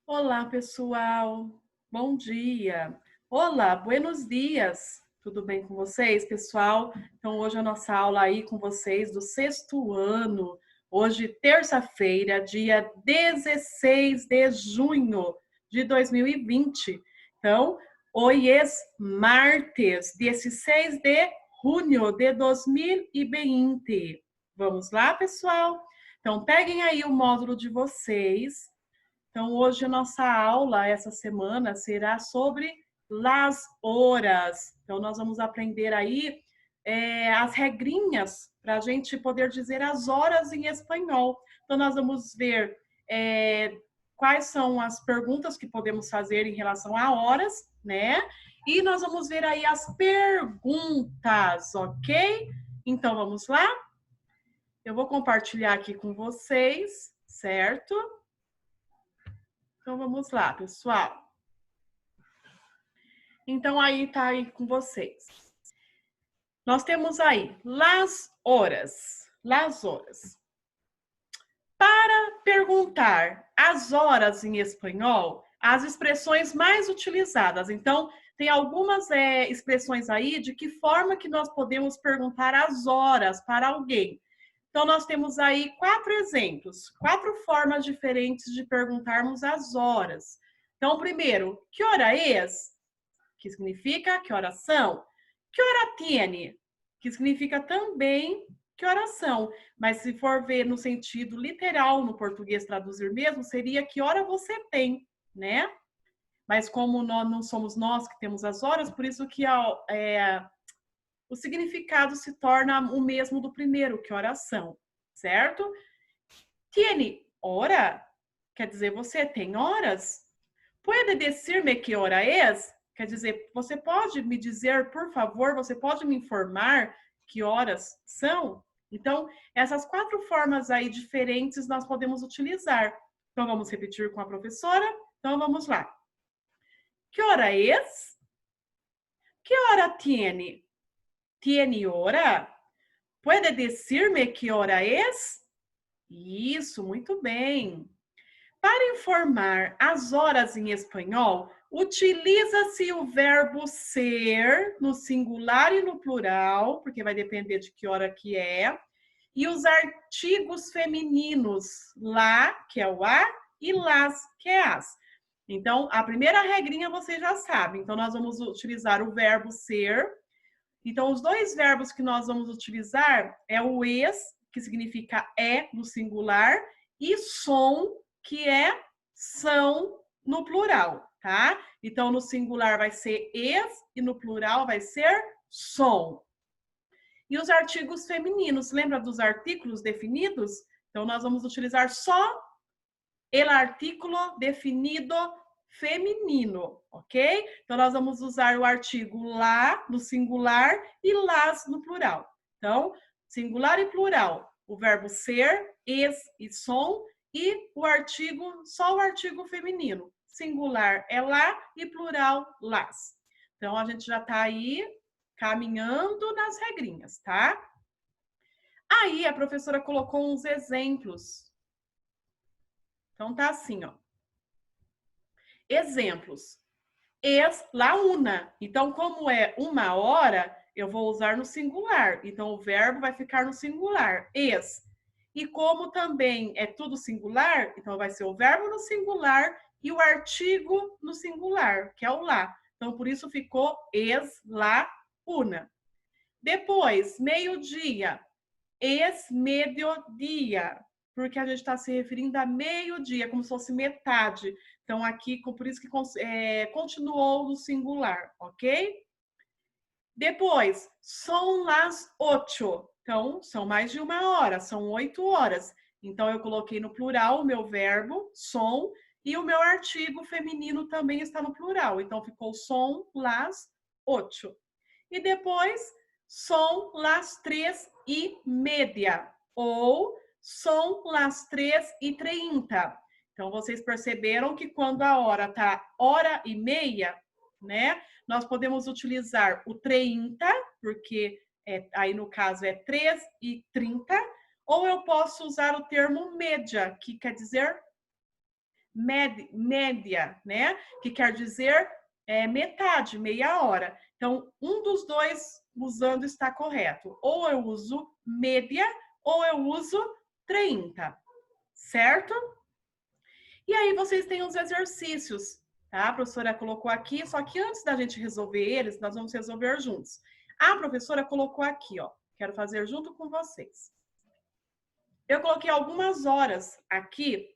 Olá, pessoal. Bom dia. Olá, buenos dias. Tudo bem com vocês, pessoal? Então, hoje a nossa aula aí com vocês do sexto ano. Hoje, terça-feira, dia 16 de junho de 2020. Então, hoje é martes, 16 de junho de 2020. Vamos lá, pessoal? Então, peguem aí o módulo de vocês. Então, hoje a nossa aula, essa semana, será sobre las horas. Então, nós vamos aprender aí as regrinhas para a gente poder dizer as horas em espanhol. Então, nós vamos ver quais são as perguntas que podemos fazer em relação a horas, né? E nós vamos ver aí as perguntas, ok? Então, vamos lá? Eu vou compartilhar aqui com vocês, certo? Então, vamos lá, pessoal. Então, aí tá aí com vocês. Nós temos aí las horas. Las horas. Para perguntar as horas em espanhol, as expressões mais utilizadas. Então, tem algumas expressões aí de que forma que nós podemos perguntar as horas para alguém. Então, nós temos aí 4 exemplos, 4 formas diferentes de perguntarmos as horas. Então, primeiro, que hora é? Que significa que horas são. Que hora tiene? Que significa também que horas são. Mas se for ver no sentido literal, no português traduzir mesmo, seria que hora você tem, né? Mas como nós não somos nós que temos as horas, por isso que o significado se torna o mesmo do primeiro, que horas são, certo? Tiene hora? Quer dizer, você tem horas? Puede decirme que hora es? Quer dizer, você pode me dizer, por favor, você pode me informar que horas são? Então, essas 4 formas aí diferentes nós podemos utilizar. Então, vamos repetir com a professora? Então, vamos lá. Que hora es? Que hora tiene? Tiene hora? Puede decirme que hora es? Isso, muito bem. Para informar as horas em espanhol, utiliza-se o verbo ser no singular e no plural, porque vai depender de que hora que é, e os artigos femininos, lá, que é o a, e las, que é as. Então, a primeira regrinha você já sabe. Então, nós vamos utilizar o verbo ser. Então, os dois verbos que nós vamos utilizar é o es, que significa é no singular, e som, que é são no plural, tá? Então, no singular vai ser es e no plural vai ser som. E os artigos femininos, lembra dos artículos definidos? Então, nós vamos utilizar só el artículo definido feminino, ok? Então, nós vamos usar o artigo lá no singular e las no plural. Então, singular e plural, o verbo ser, es e som, e o artigo, só o artigo feminino. Singular é lá e plural las. Então, a gente já está aí caminhando nas regrinhas, tá? Aí, a professora colocou uns exemplos. Então, tá assim, ó. Exemplos. Es la una. Então, como é uma hora, eu vou usar no singular. Então, o verbo vai ficar no singular. Es. E como também é tudo singular, então vai ser o verbo no singular e o artigo no singular, que é o lá. Então, por isso ficou es la una. Depois, meio-dia. Es mediodía, porque a gente está se referindo a meio-dia, como se fosse metade. Então, aqui, por isso que continuou no singular, ok? Depois, são las 8. Então, são mais de uma hora, são 8 horas. Então, eu coloquei no plural o meu verbo, som, e o meu artigo feminino também está no plural. Então, ficou son las 8. E depois, son las 3:30 ou son las 3:30. Então, vocês perceberam que quando a hora está 1h30, né? Nós podemos utilizar o 30, porque aí no caso é 3:30, ou eu posso usar o termo média, que quer dizer média, né? Que quer dizer metade, meia hora. Então, um dos dois usando está correto. Ou eu uso média, ou eu uso 30, certo? E aí vocês têm os exercícios, tá? A professora colocou aqui, só que antes da gente resolver eles, nós vamos resolver juntos. A professora colocou aqui, ó, quero fazer junto com vocês. Eu coloquei algumas horas aqui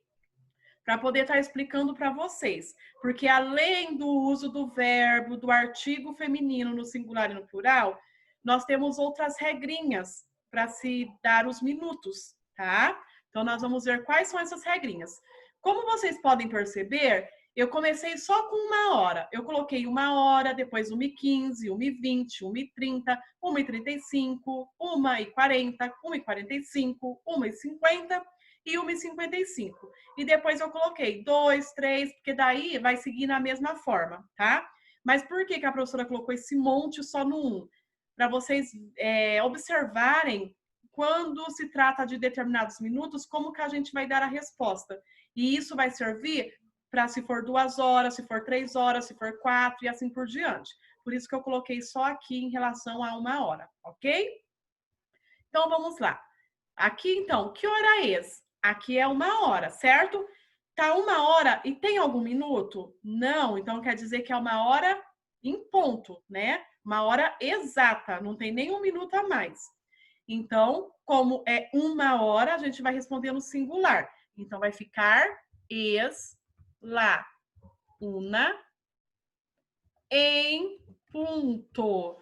para poder estar explicando para vocês, porque além do uso do verbo, do artigo feminino no singular e no plural, nós temos outras regrinhas para se dar os minutos, tá? Então, nós vamos ver quais são essas regrinhas. Como vocês podem perceber, eu comecei só com 1 hora. Eu coloquei 1 hora, depois 1h15, 1h20, 1h30, 1h35, 1h40, 1h45, 1h50 e 1h55. E depois eu coloquei 2, 3, porque daí vai seguir na mesma forma, tá? Mas por que a professora colocou esse monte só no 1? Para vocês observarem quando se trata de determinados minutos, como que a gente vai dar a resposta. E isso vai servir para se for 2 horas, se for 3 horas, se for 4 e assim por diante. Por isso que eu coloquei só aqui em relação a 1 hora, ok? Então, vamos lá. Aqui, então, que hora é esse? Aqui é 1 hora, certo? Tá 1 hora e tem algum minuto? Não, então quer dizer que é 1 hora em ponto, né? 1 hora exata, não tem nem um minuto a mais. Então, como é 1 hora, a gente vai responder no singular. Então, vai ficar la una em punto.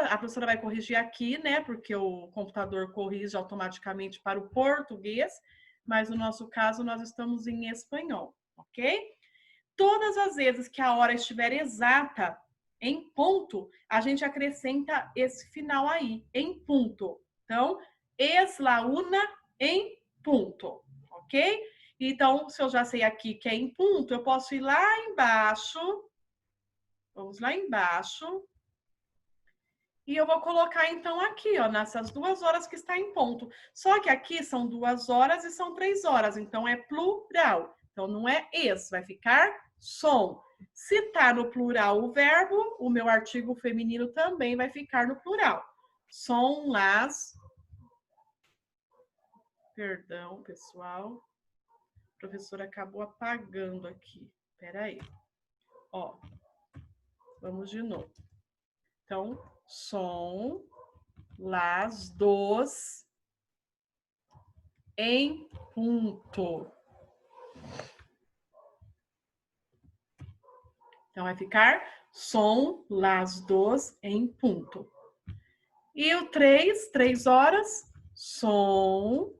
A professora vai corrigir aqui, né? Porque o computador corrige automaticamente para o português, mas no nosso caso nós estamos em espanhol, ok? Todas as vezes que a hora estiver exata, em ponto, a gente acrescenta esse final aí, em ponto. Então, es la una em ponto, ok? Então, se eu já sei aqui que é em ponto, eu posso ir lá embaixo. Vamos lá embaixo. E eu vou colocar, então, aqui, ó, nessas 2 horas que está em ponto. Só que aqui são 2 horas e são 3 horas, então é plural. Então, não é es, vai ficar som. Se tá no plural o verbo, o meu artigo feminino também vai ficar no plural. Som las... Perdão, pessoal. A professora acabou apagando aqui. Espera aí. Ó, vamos de novo. Então, som las dos em ponto. Então, vai ficar som las dos em ponto. E o 3 horas, som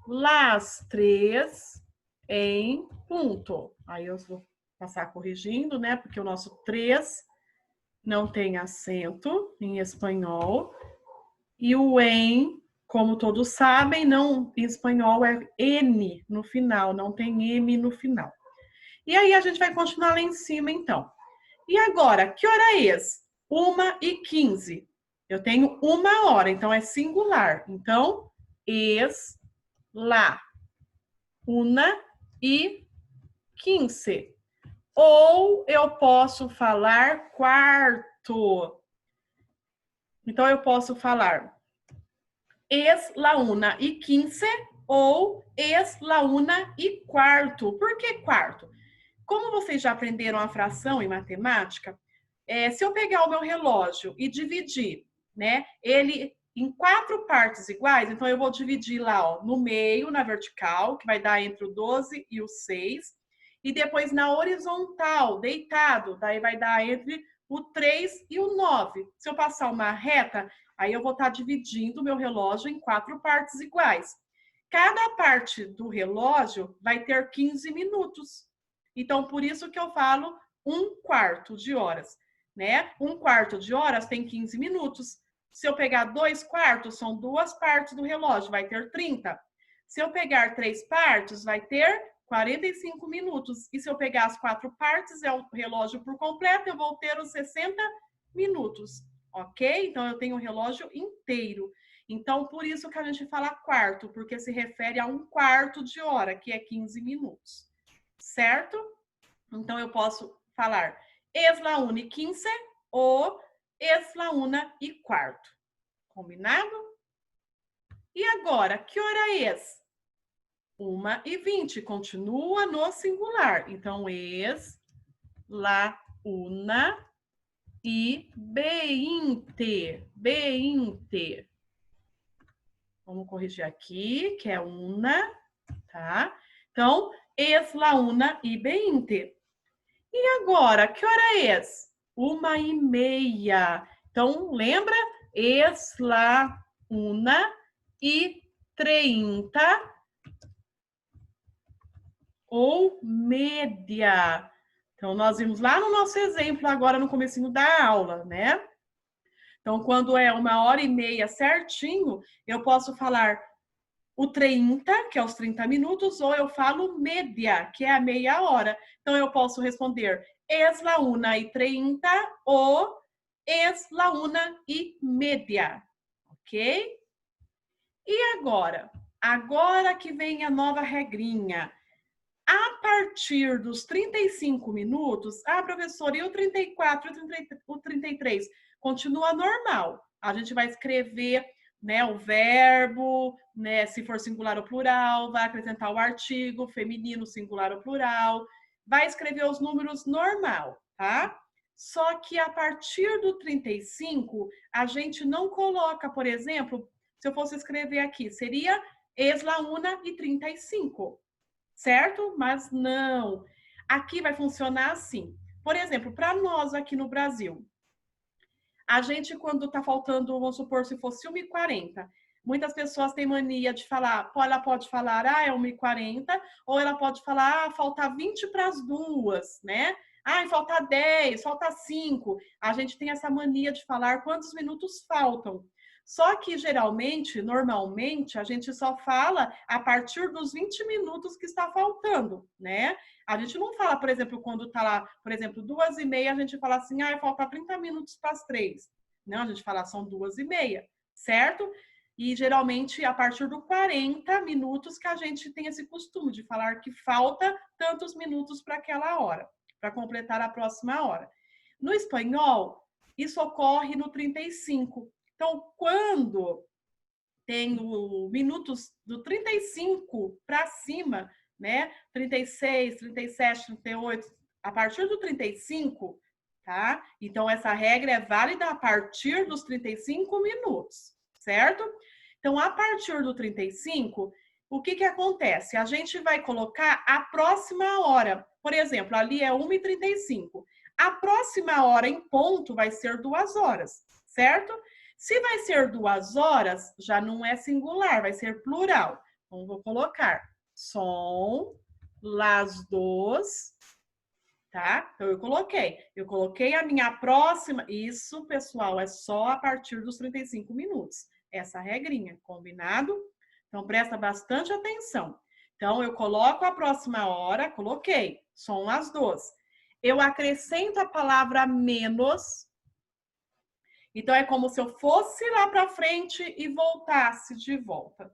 las 3 em ponto. Aí eu vou passar corrigindo, né? Porque o nosso 3 não tem acento em espanhol. E o em, como todos sabem, não, em espanhol é N no final, não tem M no final. E aí a gente vai continuar lá em cima, então. E agora, que hora é esse? 1h15. Eu tenho 1 hora, então é singular. Então, es la una y quince. Ou eu posso falar quarto. Então, eu posso falar es la una y quince ou es la una y quarto. Por que quarto? Como vocês já aprenderam a fração em matemática, se eu pegar o meu relógio e dividir, né, ele em 4 partes iguais, então eu vou dividir lá, ó, no meio, na vertical, que vai dar entre o 12 e o 6, e depois na horizontal, deitado, daí vai dar entre o 3 e o 9. Se eu passar uma reta, aí eu vou estar dividindo o meu relógio em 4 partes iguais. Cada parte do relógio vai ter 15 minutos. Então, por isso que eu falo 1/4 de horas, né? 1/4 de horas tem 15 minutos. Se eu pegar 2/4, são 2 partes do relógio, vai ter 30. Se eu pegar 3 partes, vai ter 45 minutos. E se eu pegar as 4 partes, é o relógio por completo, eu vou ter os 60 minutos, ok? Então, eu tenho o relógio inteiro. Então, por isso que a gente fala quarto, porque se refere a 1/4 de hora, que é 15 minutos. certo? Então, eu posso falar es la 1:15 ou es la 1:15. Combinado? E agora, que hora é? 1:20. Continua no singular. Então, es la 1:20. Vamos corrigir aqui, que é una, tá? Então, es la 1:20. E agora, que hora é? 1:30. Então, lembra? Es la 1:30 ou média. Então, nós vimos lá no nosso exemplo, agora no comecinho da aula, né? Então, quando é 1h30 certinho, eu posso falar o 30, que é os 30 minutos, ou eu falo média, que é a meia hora. Então, eu posso responder es la 1:30 ou es la 1:30, ok? E agora? Agora que vem a nova regrinha. A partir dos 35 minutos, professora, e o 34 e o 33? Continua normal. A gente vai escrever, né, o verbo, né, se for singular ou plural, vai acrescentar o artigo, feminino, singular ou plural, vai escrever os números normal, tá? Só que a partir do 35, a gente não coloca, por exemplo, se eu fosse escrever aqui, seria es la 1:35. Certo? Mas não. Aqui vai funcionar assim. Por exemplo, para nós aqui no Brasil, a gente, quando está faltando, vamos supor, se fosse 1:40, muitas pessoas têm mania de falar, ela pode falar, é 1:40, ou ela pode falar, falta 20 para as 2, né? Falta 10, falta 5. A gente tem essa mania de falar quantos minutos faltam. Só que, geralmente, normalmente, a gente só fala a partir dos 20 minutos que está faltando, né? A gente não fala, por exemplo, quando está lá, por exemplo, 2:30, a gente fala assim, falta 30 minutos para as 3. Não, a gente fala, são 2:30, certo? E, geralmente, a partir do 40 minutos que a gente tem esse costume de falar que falta tantos minutos para aquela hora, para completar a próxima hora. No espanhol, isso ocorre no 35. Então, quando tem minutos do 35 para cima, né? 36, 37, 38, a partir do 35, tá? Então, essa regra é válida a partir dos 35 minutos, certo? Então, a partir do 35, o que acontece? A gente vai colocar a próxima hora. Por exemplo, ali é 1:35. A próxima hora em ponto vai ser 2 horas, certo? Se vai ser 2 horas, já não é singular, vai ser plural. Então, vou colocar son las 2, tá? Então, eu coloquei a minha próxima. Isso, pessoal, é só a partir dos 35 minutos. Essa regrinha, combinado? Então, presta bastante atenção. Então, eu coloco a próxima hora, coloquei, son las 2. Eu acrescento a palavra menos. Então, é como se eu fosse lá para frente e voltasse de volta,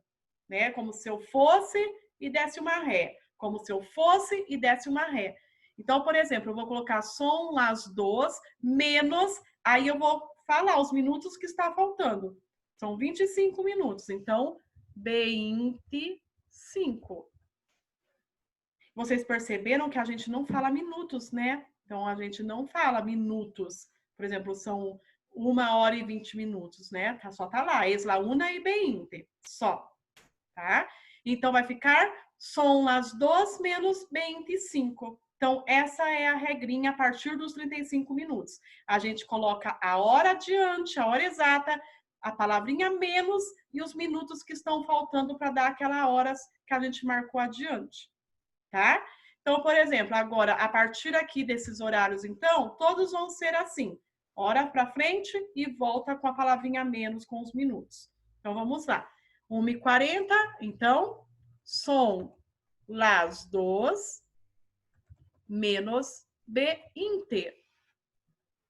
né? Como se eu fosse e desse uma ré. Como se eu fosse e desse uma ré. Então, por exemplo, eu vou colocar son las 2 menos, aí eu vou falar os minutos que está faltando. São 25 minutos, então, 25. Vocês perceberam que a gente não fala minutos, né? Então, a gente não fala minutos. Por exemplo, são 1h20, né? Só tá lá, es la 1:20, só, tá? Então, vai ficar son las 2 menos 25. Então, essa é a regrinha a partir dos 35 minutos. A gente coloca a hora adiante, a hora exata, a palavrinha menos e os minutos que estão faltando para dar aquelas horas que a gente marcou adiante, tá? Então, por exemplo, agora, a partir aqui desses horários, então, todos vão ser assim. Hora para frente e volta com a palavrinha menos com os minutos. Então, vamos lá. 1:40, então, son las 2 menos 20.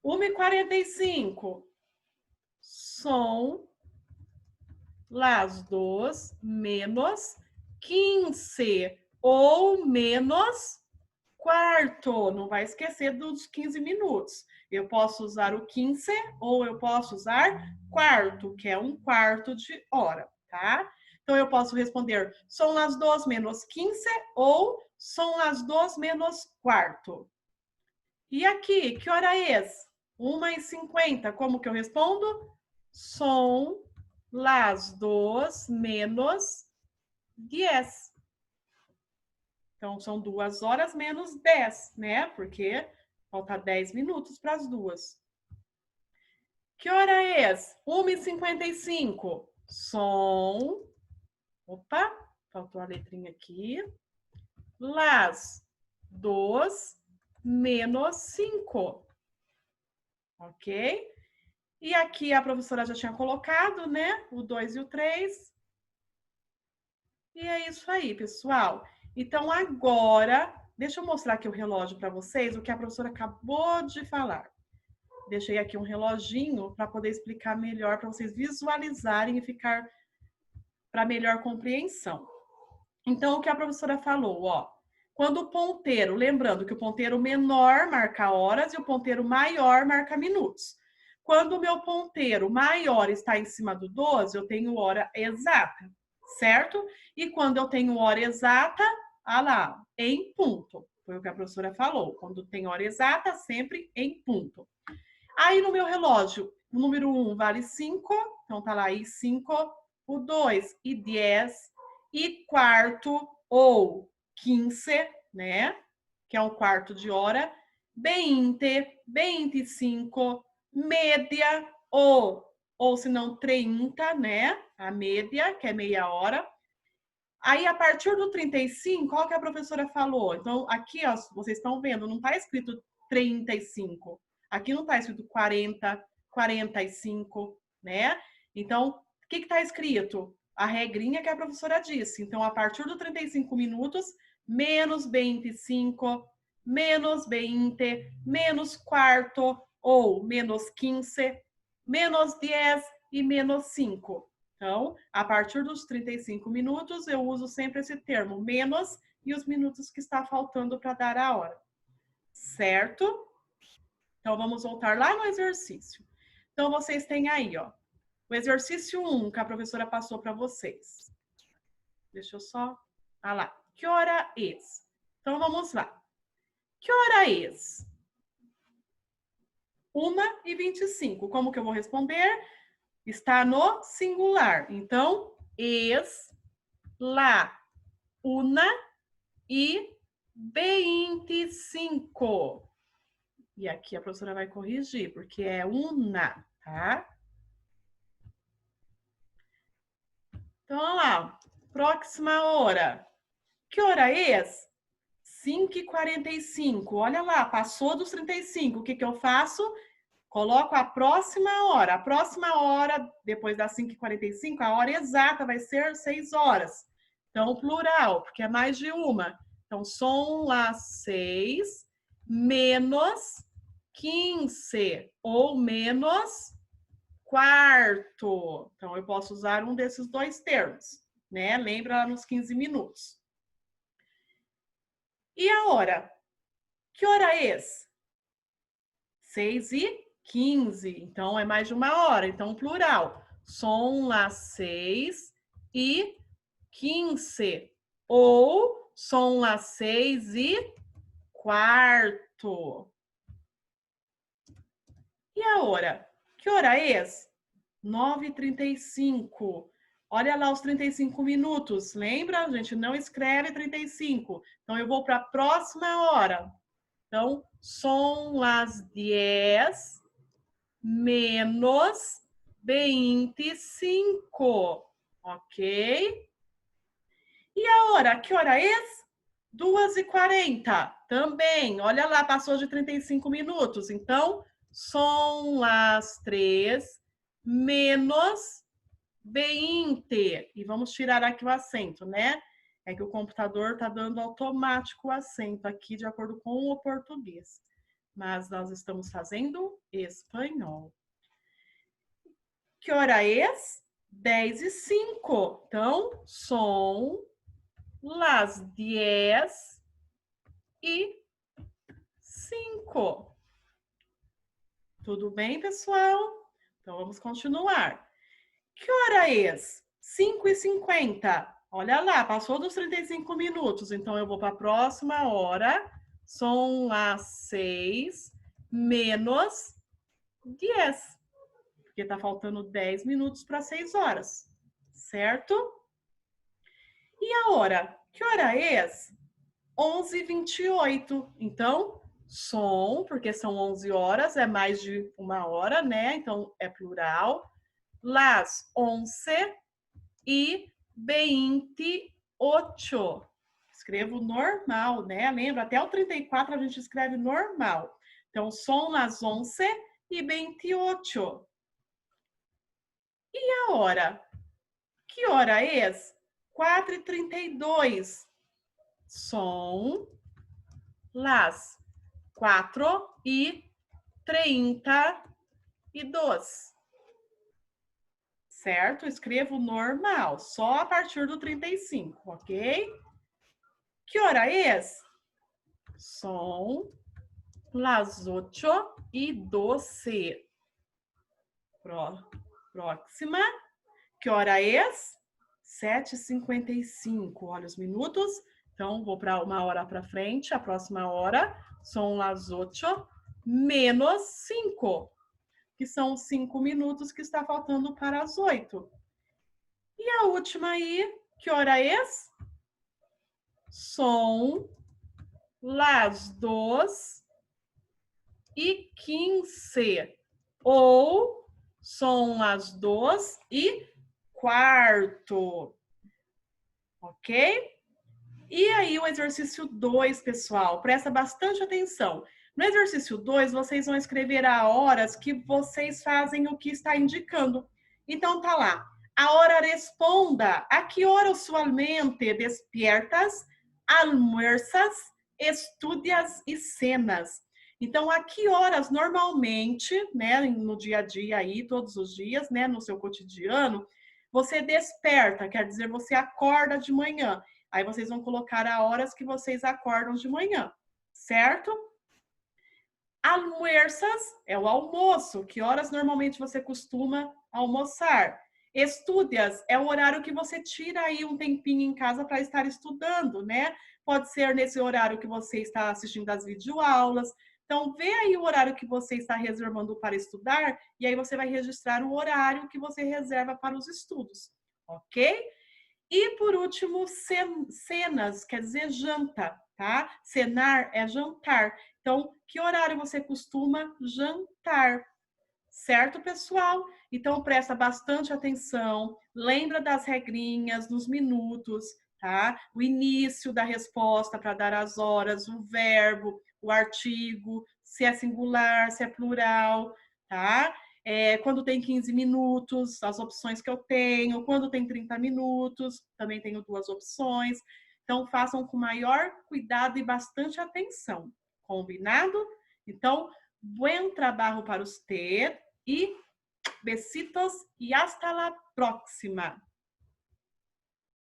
1:45, son las 2 menos 15 ou menos quarto. Não vai esquecer dos 15 minutos. Eu posso usar o 15 ou eu posso usar quarto, que é um quarto de hora, tá? Então, eu posso responder, são as 2 menos 15 ou são as 2 menos quarto. E aqui, que hora é? 1h50. Como que eu respondo? São las 2 menos 10. Então, são 2 horas menos 10, né? Porque falta 10 minutos para as 2. Que hora é? 1h55. São... Opa, faltou a letrinha aqui. Las 2 menos 5. Ok? E aqui a professora já tinha colocado, né? O 2 e o 3. E é isso aí, pessoal. Então, agora, deixa eu mostrar aqui o relógio para vocês, o que a professora acabou de falar. Deixei aqui um reloginho para poder explicar melhor, para vocês visualizarem e ficar para melhor compreensão. Então, o que a professora falou, ó. Quando o ponteiro, lembrando que o ponteiro menor marca horas e o ponteiro maior marca minutos. Quando o meu ponteiro maior está em cima do 12, eu tenho hora exata, certo? E quando eu tenho hora exata, ah lá, em ponto. Foi o que a professora falou. Quando tem hora exata, sempre em ponto. Aí no meu relógio, o número 1 vale 5, então tá lá aí 5, o 2 e 10, e quarto ou 15, né? Que é um quarto de hora, 20, 25, média ou se não 30, né? A média, que é meia hora. Aí, a partir do 35, qual que a professora falou? Então, aqui, ó, vocês estão vendo, não está escrito 35. Aqui não está escrito 40, 45, né? Então, o que está escrito? A regrinha que a professora disse. Então, a partir do 35 minutos, menos 25, menos 20, menos quarto ou menos 15, menos 10 e menos 5. Então, a partir dos 35 minutos, eu uso sempre esse termo, menos, e os minutos que está faltando para dar a hora. Certo? Então, vamos voltar lá no exercício. Então, vocês têm aí, ó, o exercício 1 que a professora passou para vocês. Deixa eu só... Ah lá. Que hora é? Então, vamos lá. Que hora é? 1h25. Como que eu vou responder? Está no singular. Então, es la 1h25. E aqui a professora vai corrigir, porque é una, tá? Então, olha lá. Próxima hora. Que hora é? 5h45. Olha lá, passou dos 35. O que eu faço? Coloco a próxima hora. A próxima hora, depois das 5h45, a hora exata vai ser 6 horas. Então, plural, porque é mais de uma. Então, são as 6 menos 15 ou menos quarto. Então, eu posso usar um desses dois termos, né? Lembra lá nos 15 minutos. E a hora? Que hora é? 6h15. Então, é mais de uma hora. Então, plural. São as 6h15. Ou são as 6h15. E a hora? Que hora é? 9h35. Olha lá os 35 minutos. Lembra? A gente não escreve 35. Então, eu vou para a próxima hora. Então, são as 10 menos 25. Ok? E a hora? Que hora é? 2h40. Também. Olha lá, passou de 35 minutos. Então, são as 3 menos 20. E vamos tirar aqui o acento, né? É que o computador está dando automático o acento aqui, de acordo com o português. Mas nós estamos fazendo espanhol. Que hora é? 10h05. Então, são las 10h05. 5. Tudo bem, pessoal? Então, vamos continuar. Que hora é? 5h50. Olha lá, passou dos 35 minutos. Então, eu vou para a próxima hora. São as 6 menos 10. Porque está faltando 10 minutos para 6 horas. Certo? E a hora? Que hora é? 11h28. Então, som, porque são 11 horas, é mais de uma hora, né? Então, é plural. Las 11h28. Escrevo normal, né? Lembra? Até o 34 a gente escreve normal. Então, son las 11h28. E a hora? Que hora é? 4h32. Son las 4h32. Certo? Escrevo normal, só a partir do 35, ok? Que hora é? Son las 8h12. Próxima. Que hora é? 7h55. Olha os minutos. Então, vou para uma hora para frente. A próxima hora são as 8 menos 5, que são os 5 minutos que está faltando para as 8. E a última aí, que hora é? São las 2h15. Ou são as 2h15. Ok? E aí o exercício 2, pessoal, presta bastante atenção. No exercício 2, vocês vão escrever a horas que vocês fazem o que está indicando. Então, tá lá. A hora responda. A que hora usualmente despiertas, almuerzas, estudias e cenas? Então, a que horas normalmente, né, no dia a dia aí, todos os dias, né, no seu cotidiano, você desperta, quer dizer, você acorda de manhã. Aí vocês vão colocar a horas que vocês acordam de manhã, certo? Almuerzas é o almoço. Que horas normalmente você costuma almoçar? Estudias é o horário que você tira aí um tempinho em casa para estar estudando, né? Pode ser nesse horário que você está assistindo as videoaulas. Então, vê aí o horário que você está reservando para estudar e aí você vai registrar o horário que você reserva para os estudos, ok? E por último, cenas, quer dizer janta, tá? Cenar é jantar. Então, que horário você costuma jantar? Certo, pessoal? Então, presta bastante atenção, lembra das regrinhas, dos minutos, tá? O início da resposta para dar as horas, o verbo, o artigo, se é singular, se é plural, tá? Quando tem 15 minutos, as opções que eu tenho. Quando tem 30 minutos, também tenho 2 opções. Então, façam com maior cuidado e bastante atenção. Combinado? Então, buen trabajo para usted e besitos e hasta la próxima.